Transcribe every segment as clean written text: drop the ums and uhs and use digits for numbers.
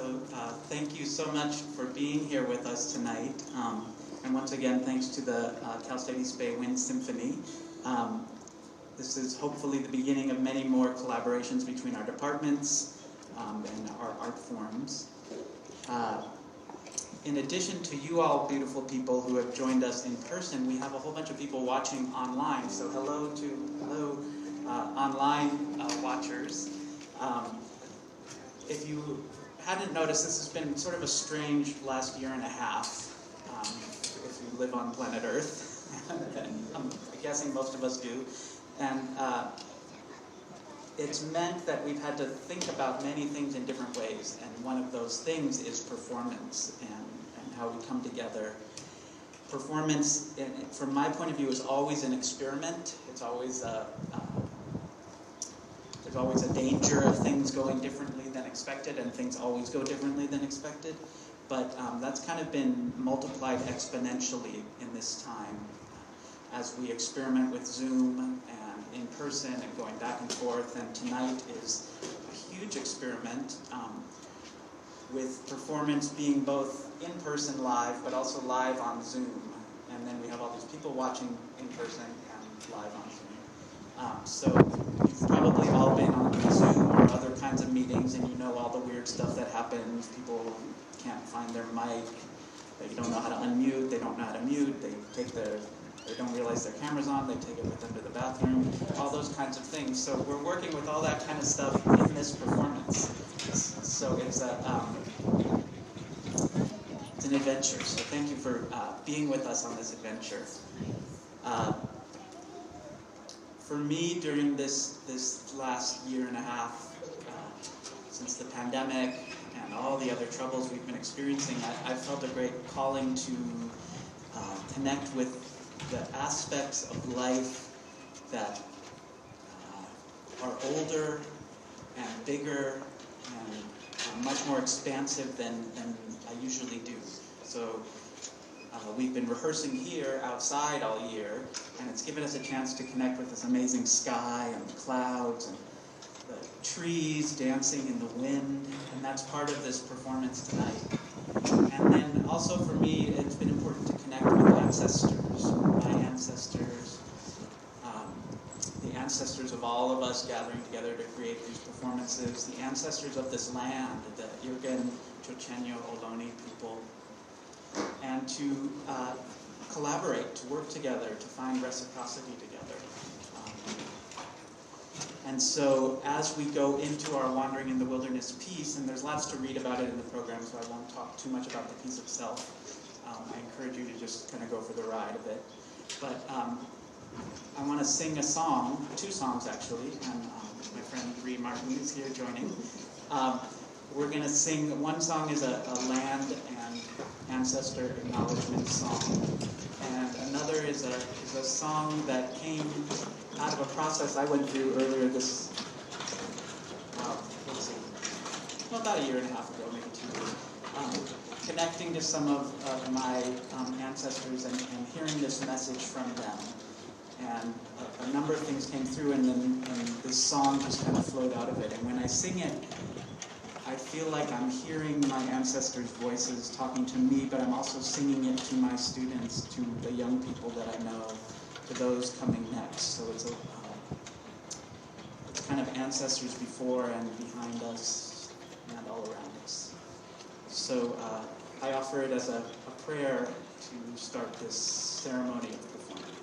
So thank you so much for being here with us tonight. And once again, thanks to the Cal State East Bay Wind Symphony. This is hopefully the beginning of many more collaborations between our departments and our art forms. In addition to you all beautiful people who have joined us in person, we have a whole bunch of people watching online. So hello online watchers. If you hadn't noticed, this has been sort of a strange last year and a half, if you live on planet Earth, and I'm guessing most of us do. And it's meant that we've had to think about many things in different ways, and one of those things is performance and how we come together. Performance, from my point of view, is always an experiment. It's always there's always a danger of things going differently than expected, and things always go differently than expected. But that's kind of been multiplied exponentially in this time as we experiment with Zoom and in person and going back and forth. And tonight is a huge experiment with performance being both in person live, but also live on Zoom. And then we have all these people watching in person and live on Zoom. So you've probably all been on Zoom or other kinds of meetings, and you know all the weird stuff that happens. People can't find their mic, they don't know how to unmute, they don't know how to mute, they don't realize their camera's on, they take it with them to the bathroom, all those kinds of things. So we're working with all that kind of stuff in this performance. So it's an adventure. So thank you for being with us on this adventure. For me, during this last year and a half, since the pandemic and all the other troubles we've been experiencing, I felt a great calling to connect with the aspects of life that are older and bigger and much more expansive than I usually do. So we've been rehearsing here outside all year, and it's given us a chance to connect with this amazing sky and the clouds and the trees dancing in the wind, and that's part of this performance tonight. And then also for me, it's been important to connect with ancestors, my ancestors, the ancestors of all of us gathering together to create these performances, the ancestors of this land, the Irgun, Chochenyo, Ohlone people, and to collaborate, to work together, to find reciprocity together. And so as we go into our Wandering in the Wilderness piece, and there's lots to read about it in the program, so I won't talk too much about the piece itself. I encourage you to just kind of go for the ride a bit. But I want to sing a song, two songs actually, and my friend Bree Martin is here joining. We're going to sing, one song is a land and ancestor acknowledgement song, and another is a song that came out of a process I went through earlier this, about a year and a half ago, maybe 2 years, connecting to some of my ancestors and hearing this message from them. And a number of things came through, and this song just kind of flowed out of it. And when I sing it, I feel like I'm hearing my ancestors' voices talking to me, but I'm also singing it to my students, to the young people that I know, to those coming next. So it's kind of ancestors before and behind us and all around us. So I offer it as a prayer to start this ceremony of performance.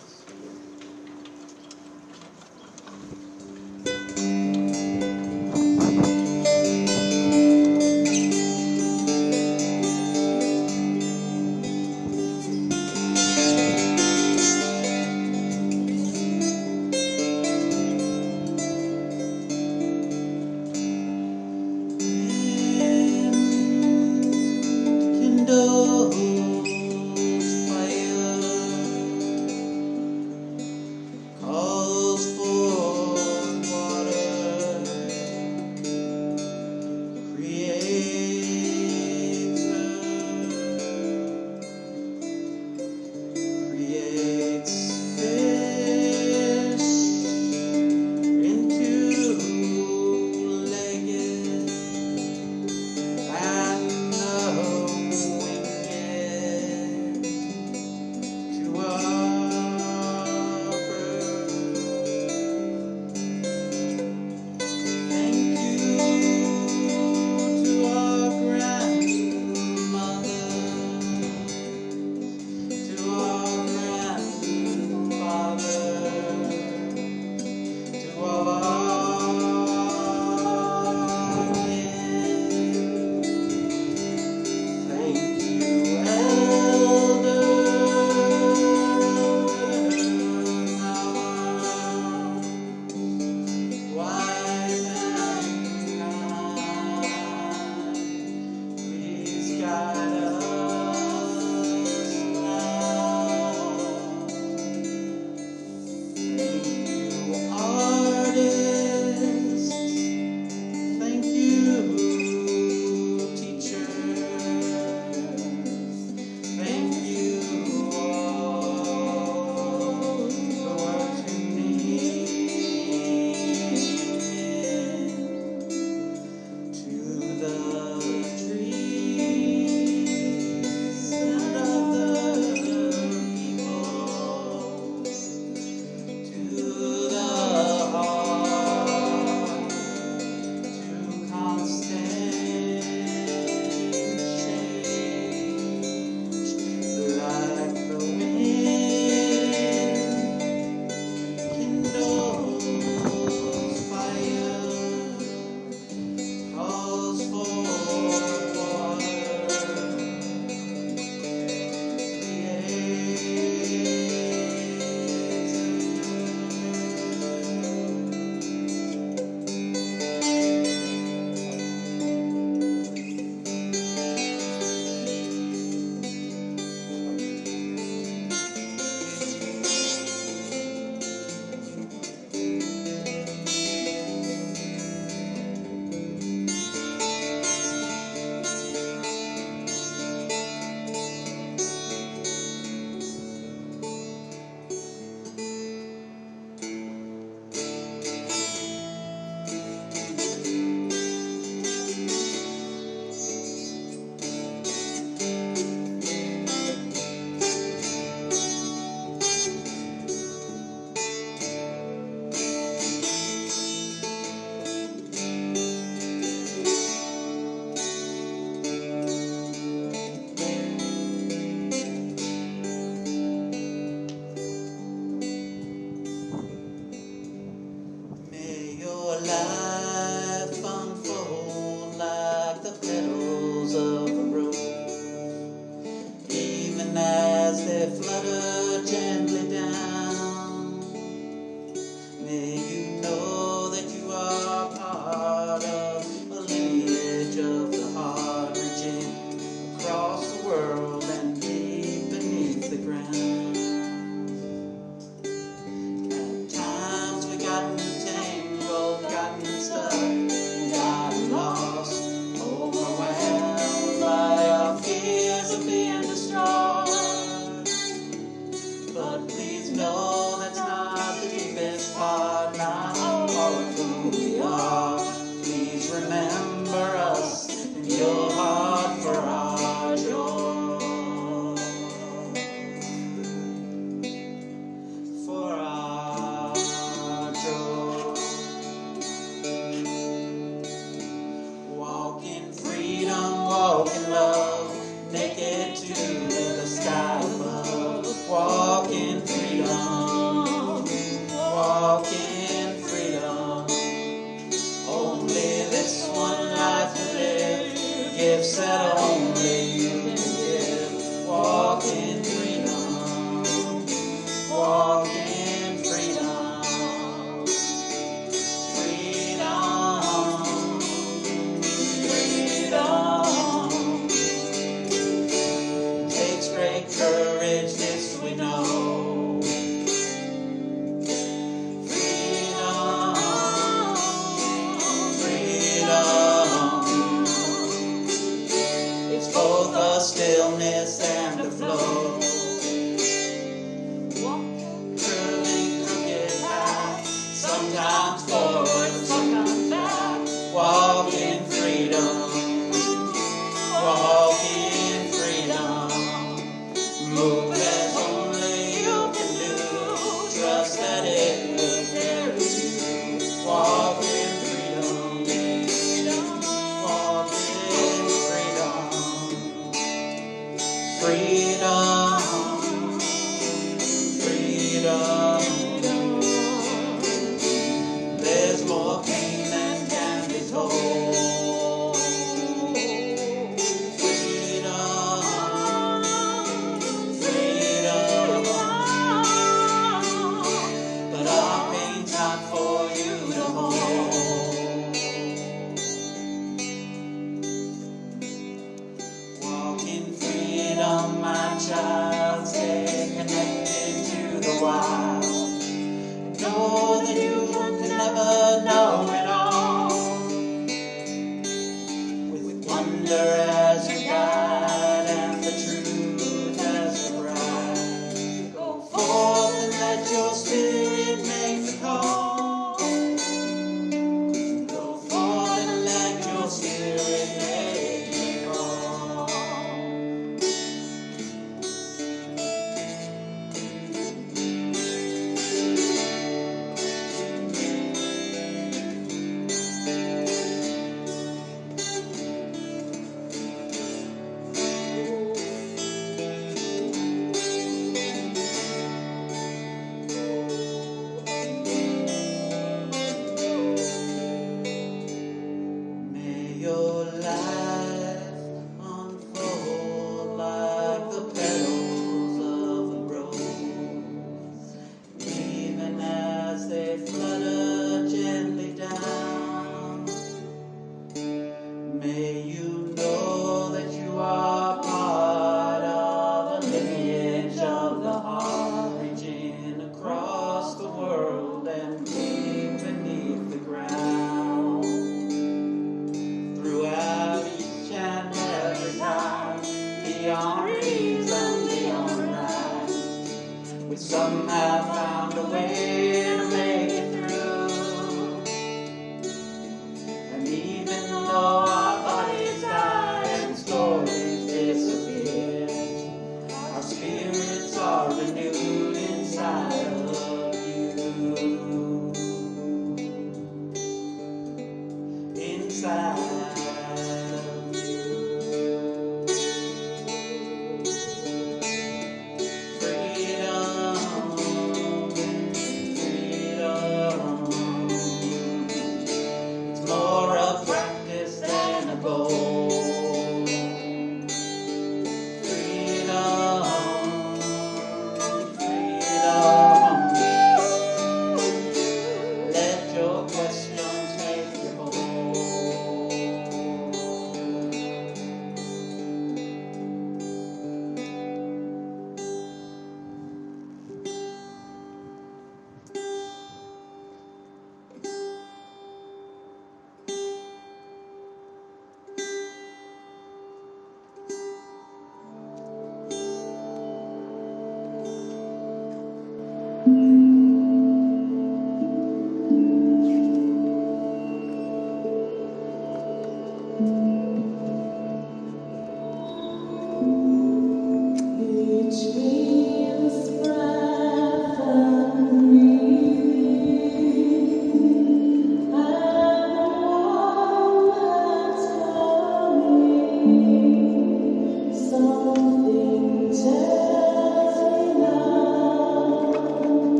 Fire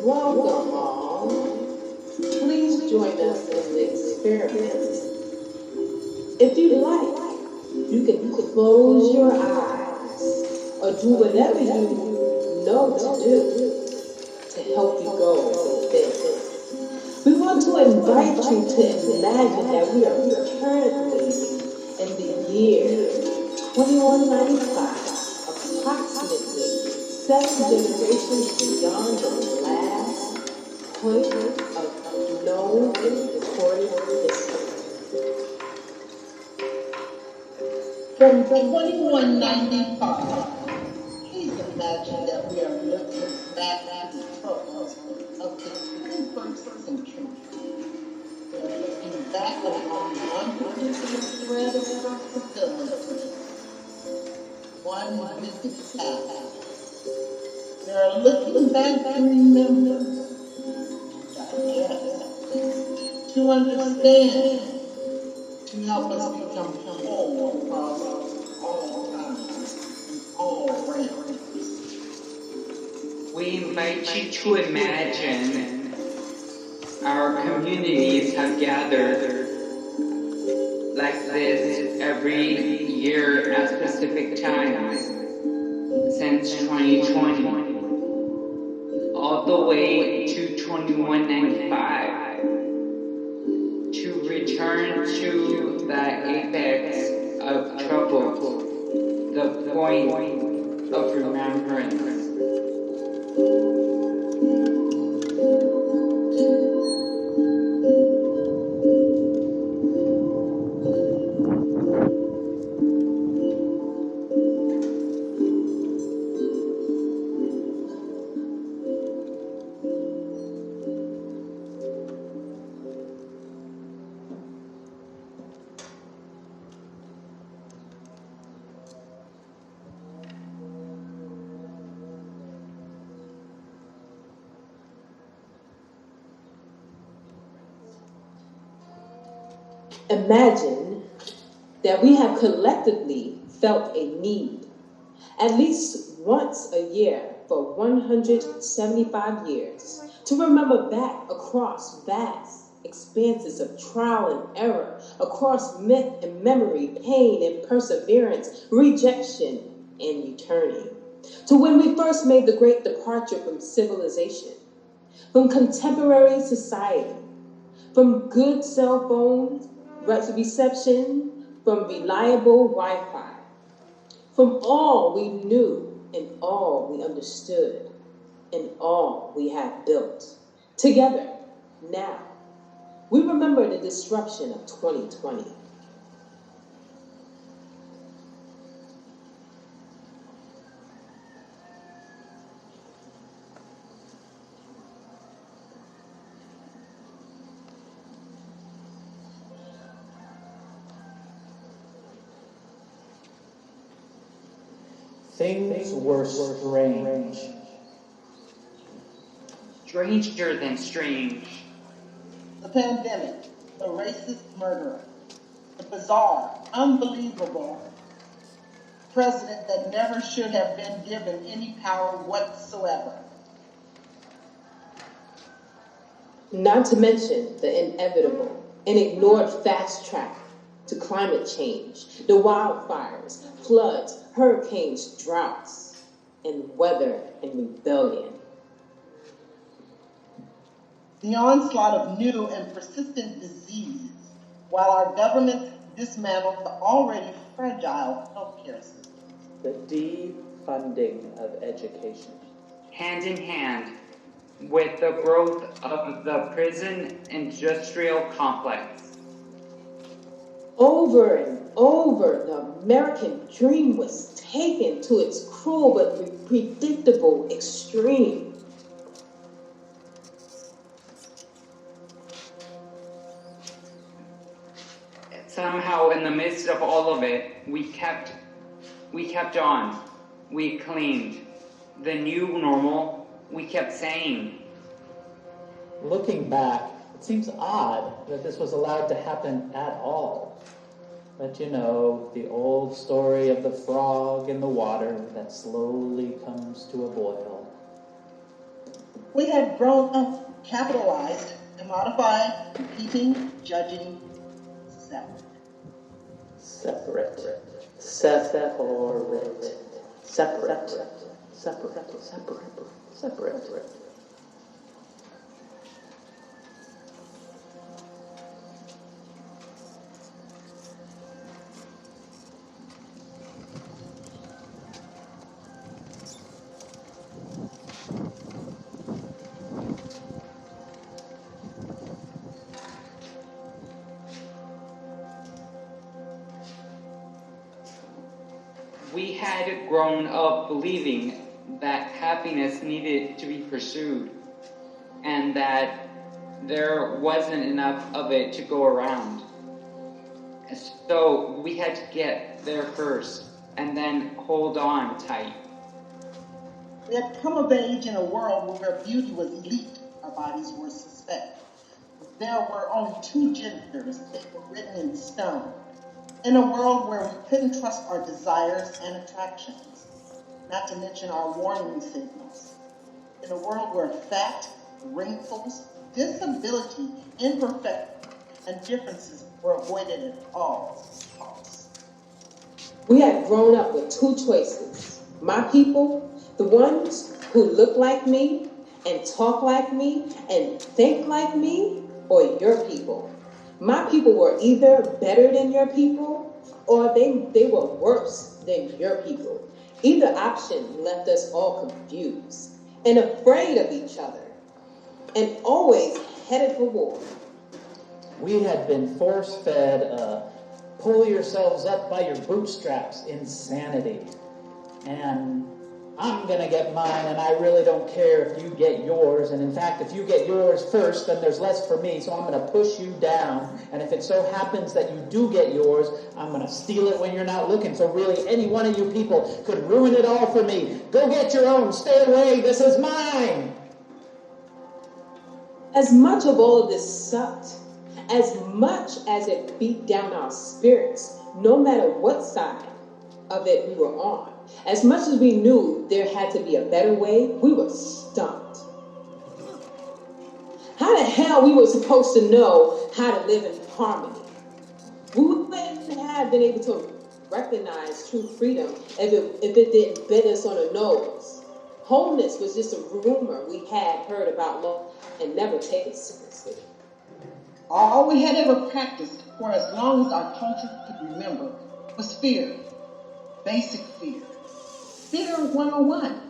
Welcome all. Please join us in the experiment. If you like, you can close your eyes or do whatever you know to do to help you go with this. We want to invite you to imagine that we are currently in the year 2195, approximately 7 generations beyond the last point of known and recorded history. From 2195, please imagine that we are looking back at the troubles of the 21st century. We are looking back on one particular thread of responsibility, one vivid path. We are looking back to remember, digest, to understand, to help us become whole across all times and all realms. We invite you to imagine our communities have gathered like this every year at specific times since 2020, all the way to 2195, to return to the apex of trouble, the point of remembrance. Imagine that we have collectively felt a need, at least once a year for 175 years, to remember back across vast expanses of trial and error, across myth and memory, pain and perseverance, rejection and returning, to when we first made the great departure from civilization, from contemporary society, from good cell phones, reception, from reliable Wi-Fi, from all we knew and all we understood and all we have built. Together, now, We remember the disruption of 2020. Things were strange. Stranger than strange. The pandemic, the racist murderer, the bizarre, unbelievable president that never should have been given any power whatsoever. Not to mention the inevitable and ignored fast track to climate change, the wildfires, floods, hurricanes, droughts, and weather and rebellion. The onslaught of new and persistent diseases, while our governments dismantled the already fragile healthcare system. The defunding of education. Hand in hand with the growth of the prison industrial complex. Over and over, the American dream was taken to its cruel but predictable extreme. Somehow, in the midst of all of it, we kept on. We claimed the new normal. We kept saying. Looking back, it seems odd that this was allowed to happen at all. But you know, the old story of the frog in the water that slowly comes to a boil. We had grown up, capitalized, commodified, competing, judging, separate. Separate. Separate. Separate. Separate. Separate. We had grown up believing that happiness needed to be pursued and that there wasn't enough of it to go around. So we had to get there first and then hold on tight. We had come of age in a world where beauty was elite, our bodies were suspect. There were only two genders that were written in stone. In a world where we couldn't trust our desires and attractions, not to mention our warning signals. In a world where fat, wrinkles, disability, imperfection, and differences were avoided at all costs. We had grown up with two choices. My people, the ones who look like me and talk like me and think like me, or your people. My people were either better than your people or they were worse than your people. Either option left us all confused and afraid of each other and always headed for war. We had been force-fed pull yourselves up by your bootstraps insanity. And I'm going to get mine, and I really don't care if you get yours. And in fact, if you get yours first, then there's less for me, so I'm going to push you down. And if it so happens that you do get yours, I'm going to steal it when you're not looking. So really, any one of you people could ruin it all for me. Go get your own. Stay away. This is mine. As much of all of this sucked, as much as it beat down our spirits, no matter what side of it we were on, as much as we knew there had to be a better way, we were stumped. How the hell we were supposed to know how to live in harmony? We wouldn't have been able to recognize true freedom if it didn't bit us on the nose. Wholeness was just a rumor we had heard about long and never taken seriously. All we had ever practiced for as long as our culture could remember was fear, basic fear. Fear 101,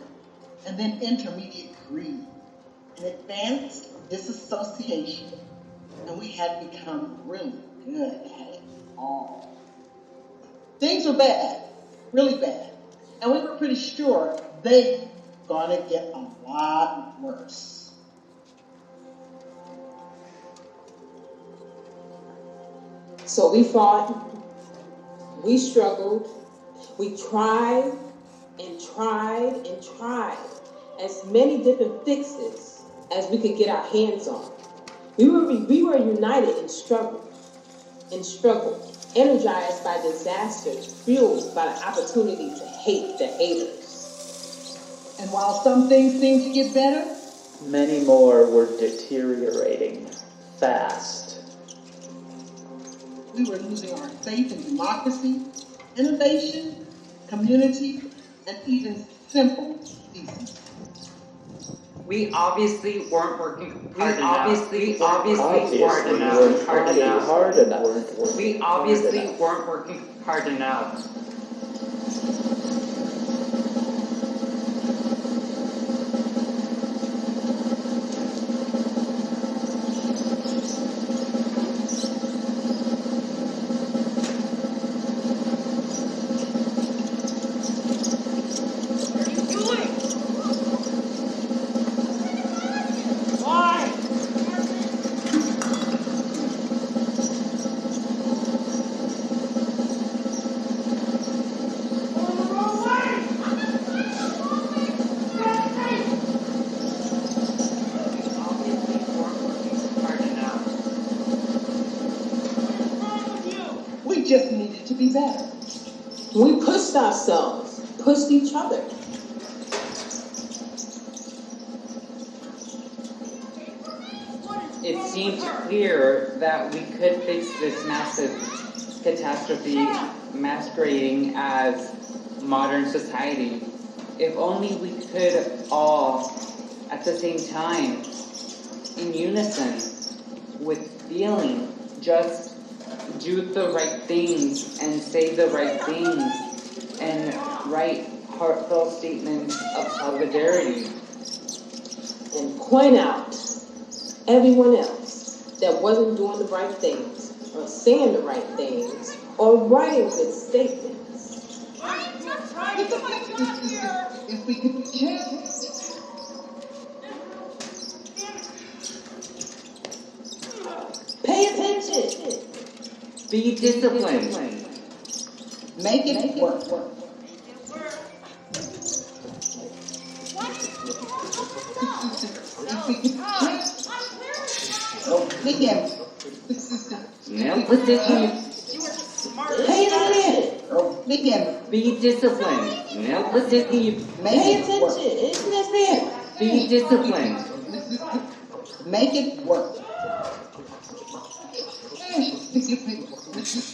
and then intermediate greed, and advanced disassociation. and we had become really good at it all. Things were bad, really bad, and we were pretty sure they were gonna get a lot worse. So we fought, we struggled, we tried and tried and tried as many different fixes as we could get our hands on. We were united in struggle, energized by disasters, fueled by the opportunity to hate the haters. And while some things seemed to get better, Many more were deteriorating fast. we were losing our faith in democracy, innovation, community, and even simple decency. We obviously weren't working hard enough. We obviously weren't working hard enough. We just needed to be better. We pushed ourselves, pushed each other. It seemed clear that we could fix this massive catastrophe masquerading as modern society if only we could all, at the same time, in unison, with feeling, just do the right things and say the right things and write heartfelt statements of solidarity. And point out everyone else that wasn't doing the right things, or saying the right things, or writing good statements. I'm just trying to do my job here. If we could just Pay attention. Be disciplined. make it work. Begin. Nail position. Pay attention. Begin. Be disciplined. Nail position. Make Pay it attention. work. Isn't that fair? Be disciplined. Make it work.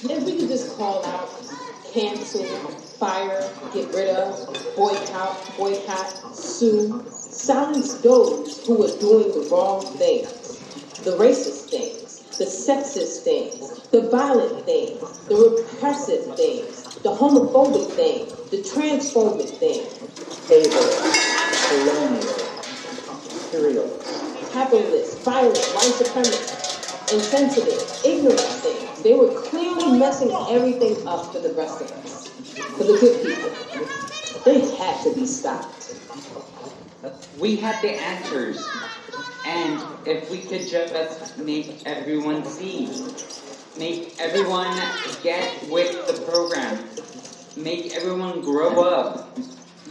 If we could just call out, cancel, fire, get rid of, boycott, sue, silence those who are doing the wrong things, the racist things, the sexist things, the violent things, the repressive things, the homophobic things, the transphobic things, Hater, colonial, imperialist, capitalist, violent, white supremacist, insensitive, ignorant things. They were clearly messing everything up for the rest of us, for the good people. They had to be stopped. We had the answers. And if we could just make everyone see, make everyone get with the program, make everyone grow up,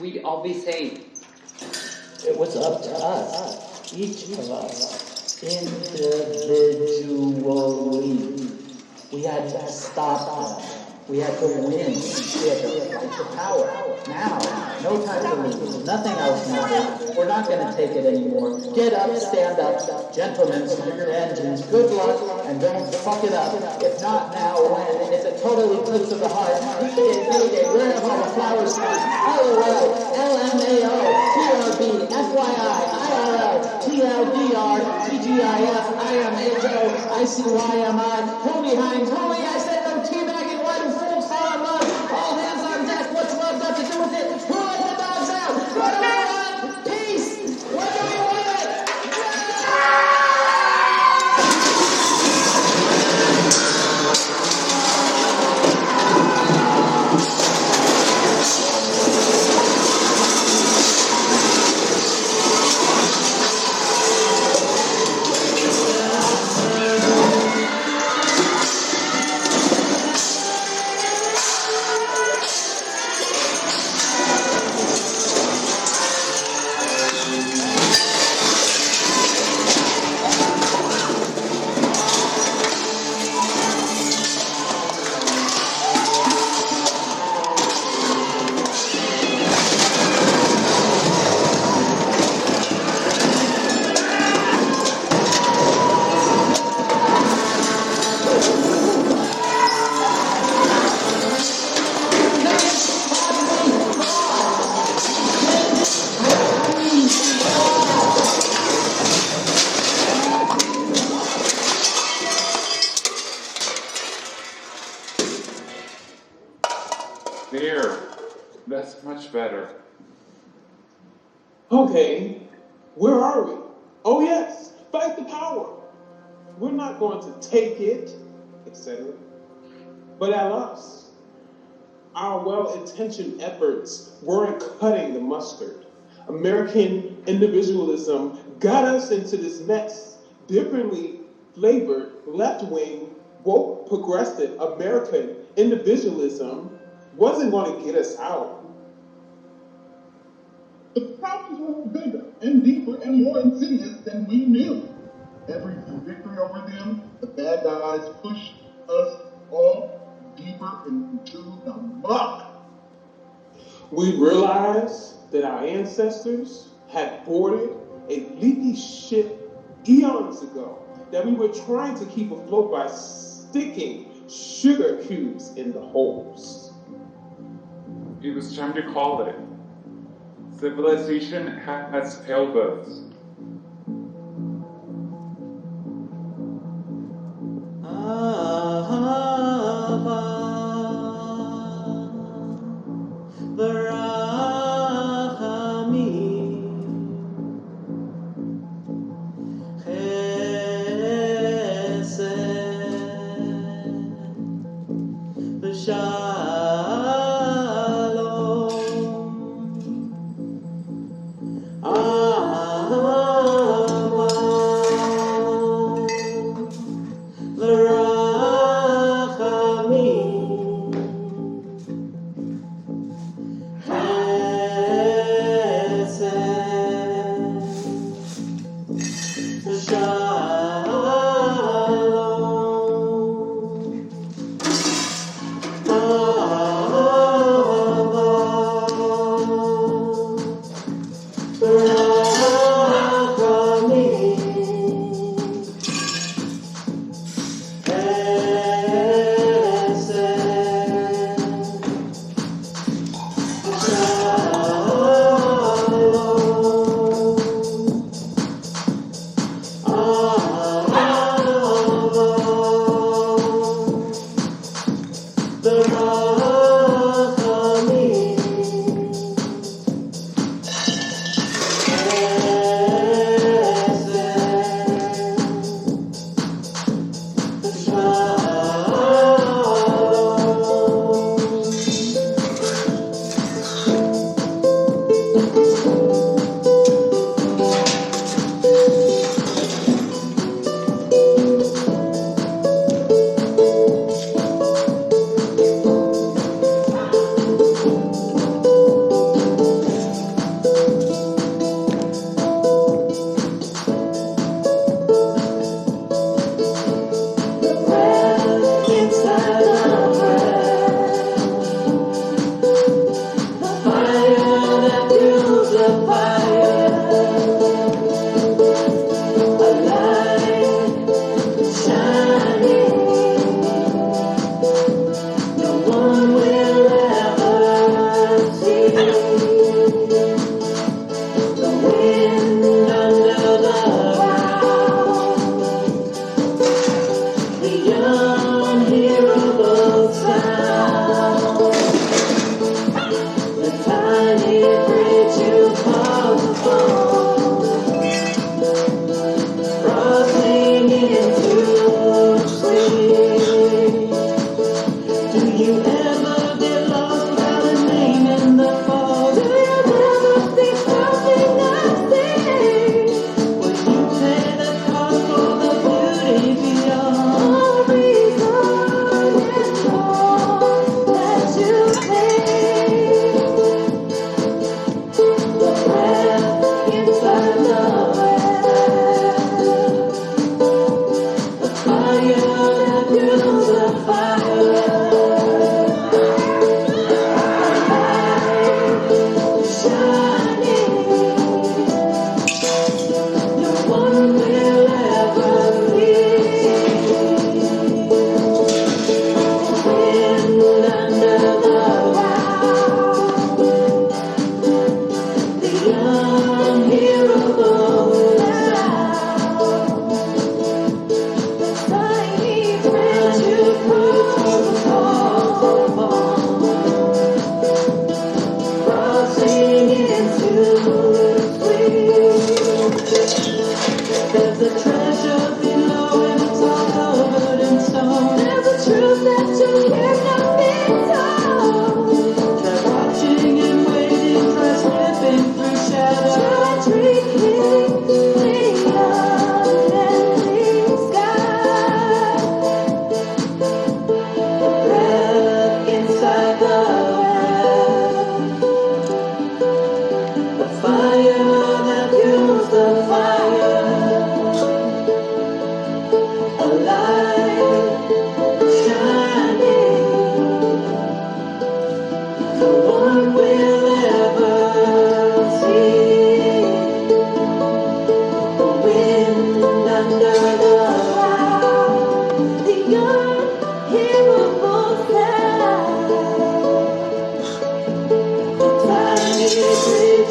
we'd all be safe. It was up to us, each of us, individually. We had to stop them. We had to win. We had to fight for power. Now, no time to lose. Nothing else matters. We're not going to take it anymore. Get up, stand up. Gentlemen, start your engines. Good luck, and don't fuck it up. If not now, when? It's a total eclipse of the heart. Mayday, where have all the flowers gone? LOL, LMAO, TRB, FYI, IRL, TLDR, TGIF, IMHO, ICYMI, who behind, homie, I said no teabagging, why do fools fall in love? All hands on deck, what's love got to do with it? Who let the dogs out? What do we want? Peace! What do we want? There. That's much better. Okay, where are we? Oh yes, fight the power. We're not going to take it, etc. But alas, our well-intentioned efforts weren't cutting the mustard. American individualism got us into this mess. Differently flavored, left-wing, woke, progressive American individualism wasn't going to get us out. The problems were bigger and deeper and more insidious than we knew. Every victory over them, the bad guys pushed us all deeper into the muck. We realized that our ancestors had boarded a leaky ship eons ago that we were trying to keep afloat by sticking sugar cubes in the holes. It was time to call it. Civilization has failed us.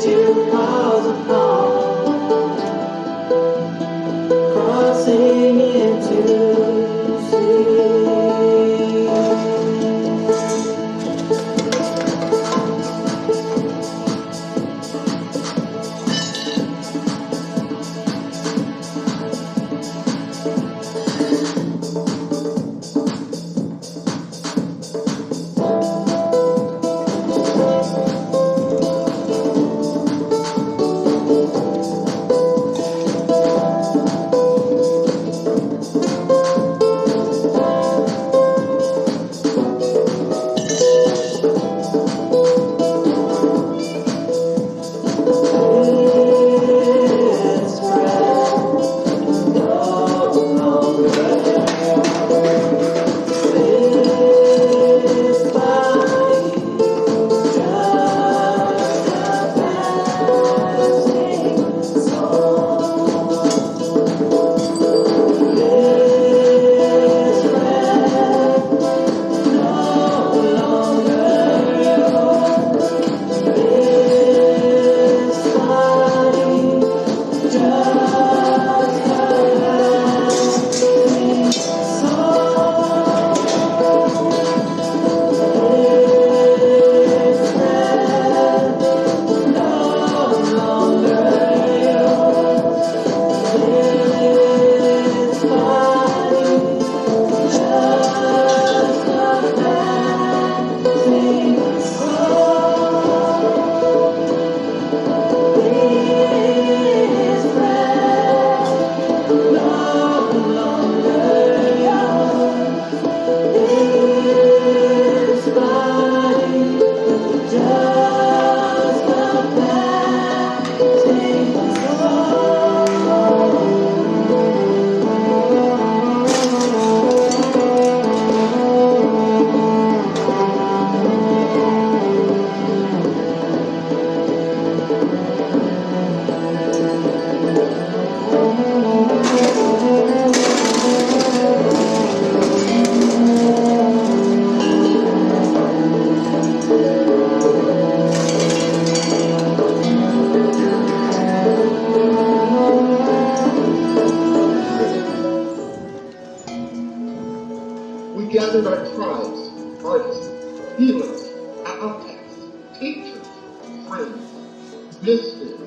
to cause upon, crossing into sea. We gathered our tribes, artists, healers, outcasts, teachers, friends, misfits,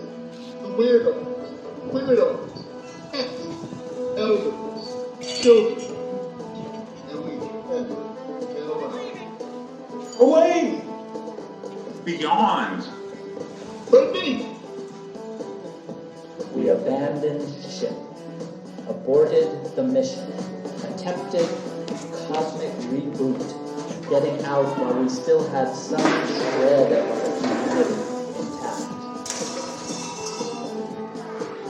the weirdos, pets, elders, children, and we fed and allowed. Away! Beyond. Beneath, We abandoned ship, aborted the mission, attempted cosmic reboot, getting out while we still had some shred of our humanity intact.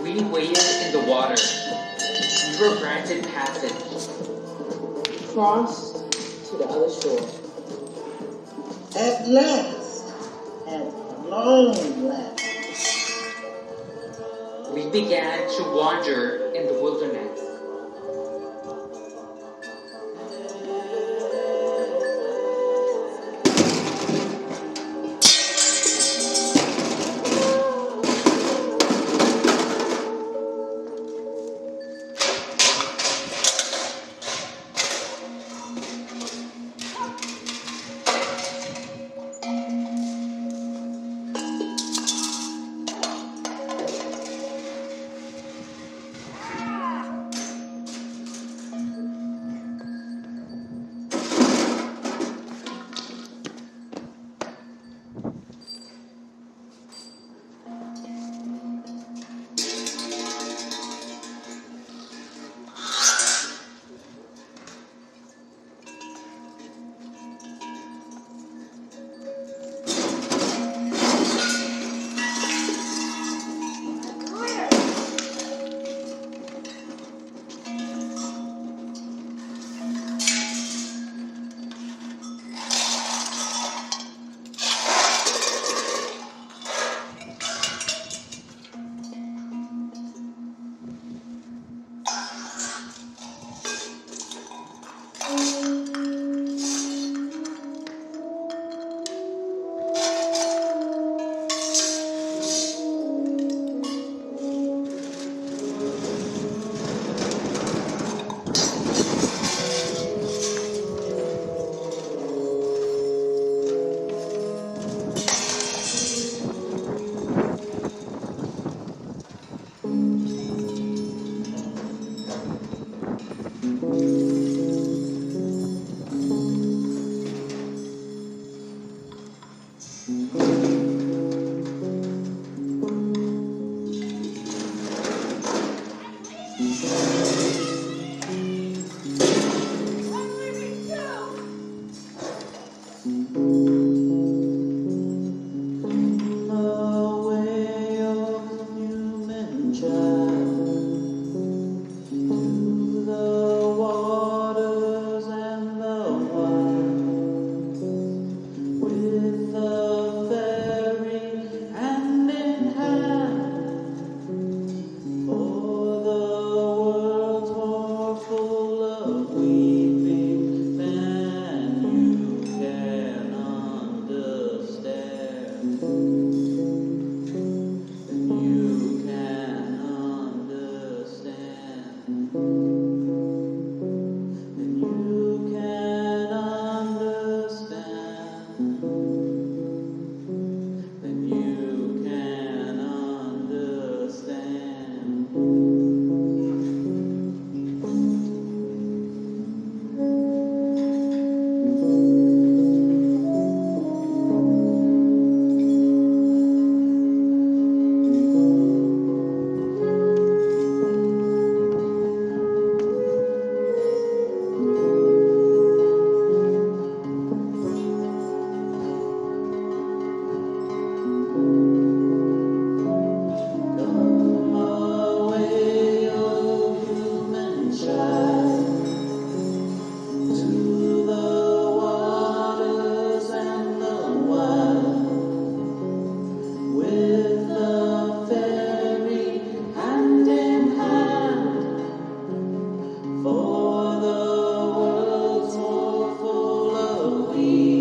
We waded in the water. We were granted passage. Crossed to the other shore. At last, at long last, We began to wander in the wilderness. we